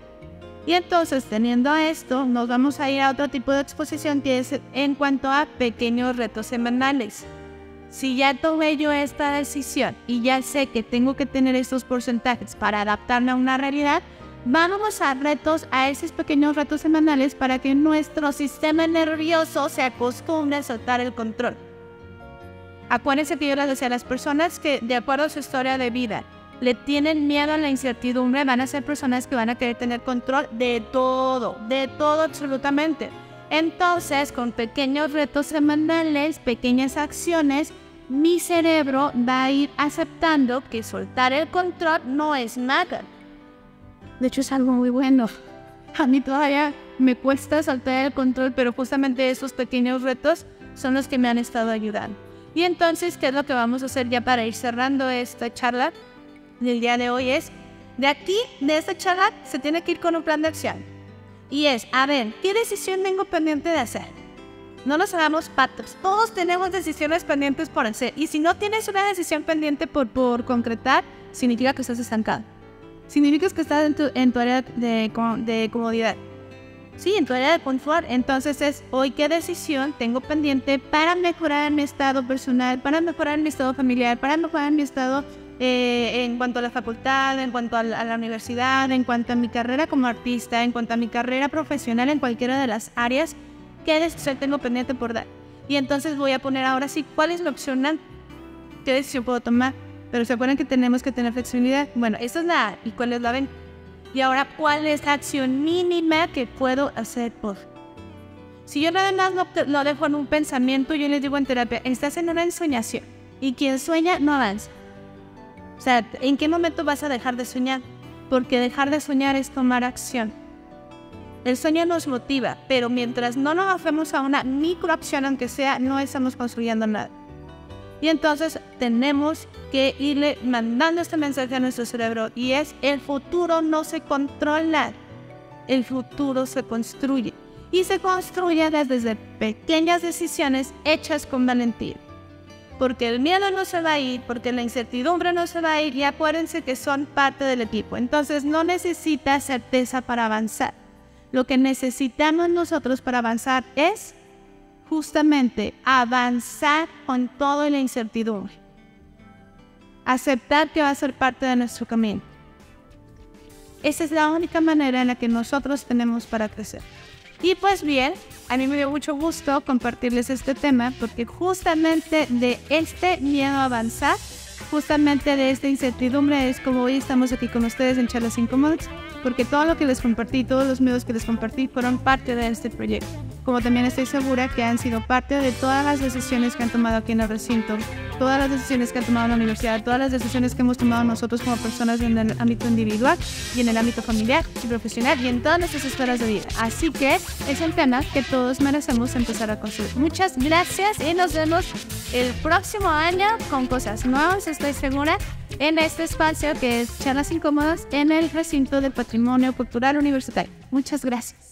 Y entonces, teniendo esto, nos vamos a ir a otro tipo de exposición, que es en cuanto a pequeños retos semanales. Si ya tomé yo esta decisión y ya sé que tengo que tener estos porcentajes para adaptarme a una realidad, vamos a esos pequeños retos semanales para que nuestro sistema nervioso se acostumbre a soltar el control. Acuérdense que yo les decía, las personas que, de acuerdo a su historia de vida, le tienen miedo a la incertidumbre, van a ser personas que van a querer tener control de todo absolutamente. Entonces, con pequeños retos semanales, pequeñas acciones, mi cerebro va a ir aceptando que soltar el control no es nada. De hecho, es algo muy bueno. A mí todavía me cuesta soltar el control, pero justamente esos pequeños retos son los que me han estado ayudando. Y entonces, ¿qué es lo que vamos a hacer ya para ir cerrando esta charla del día de hoy? Es, de aquí, de esta charla, se tiene que ir con un plan de acción. Y es, a ver, ¿qué decisión tengo pendiente de hacer? No nos hagamos patos. Todos tenemos decisiones pendientes por hacer. Y si no tienes una decisión pendiente por concretar, significa que estás estancado. Significa que estás en tu área de comodidad. Sí, en tu área de confort. Entonces es, hoy, ¿qué decisión tengo pendiente para mejorar mi estado personal, para mejorar mi estado familiar, para mejorar mi estado en cuanto a la facultad, en cuanto a la universidad, en cuanto a mi carrera como artista, en cuanto a mi carrera profesional en cualquiera de las áreas? ¿Qué decisión tengo pendiente por dar? Y entonces voy a poner ahora sí, ¿cuál es la opción A? ¿Qué decisión puedo tomar? Pero ¿se acuerdan que tenemos que tener flexibilidad? Bueno, esa es la A. ¿Y cuál es la B? Y ahora, ¿cuál es la acción mínima que puedo hacer por? Si yo nada más lo dejo en un pensamiento, yo les digo en terapia, estás en una ensoñación. Y quien sueña no avanza. O sea, ¿en qué momento vas a dejar de soñar? Porque dejar de soñar es tomar acción. El sueño nos motiva, pero mientras no nos hacemos a una microacción, aunque sea, no estamos construyendo nada. Y entonces tenemos que irle mandando este mensaje a nuestro cerebro, y es, el futuro no se controla, el futuro se construye. Y se construye desde pequeñas decisiones hechas con valentía. Porque el miedo no se va a ir, porque la incertidumbre no se va a ir, y acuérdense que son parte del equipo. Entonces no necesitas certeza para avanzar. Lo que necesitamos nosotros para avanzar es justamente avanzar con toda la incertidumbre. Aceptar que va a ser parte de nuestro camino. Esa es la única manera en la que nosotros tenemos para crecer. Y pues bien, a mí me dio mucho gusto compartirles este tema, porque justamente de este miedo a avanzar, justamente de esta incertidumbre, es como hoy estamos aquí con ustedes en Charlas Incómodas, porque todo lo que les compartí, todos los miedos que les compartí fueron parte de este proyecto. Como también estoy segura que han sido parte de todas las decisiones que han tomado aquí en el recinto, todas las decisiones que han tomado en la universidad, todas las decisiones que hemos tomado nosotros como personas en el ámbito individual y en el ámbito familiar y profesional y en todas nuestras esferas de vida. Así que es un tema que todos merecemos empezar a construir. Muchas gracias y nos vemos el próximo año con cosas nuevas, estoy segura, en este espacio que es Charlas Incómodas en el recinto del Patrimonio Cultural Universitario. Muchas gracias.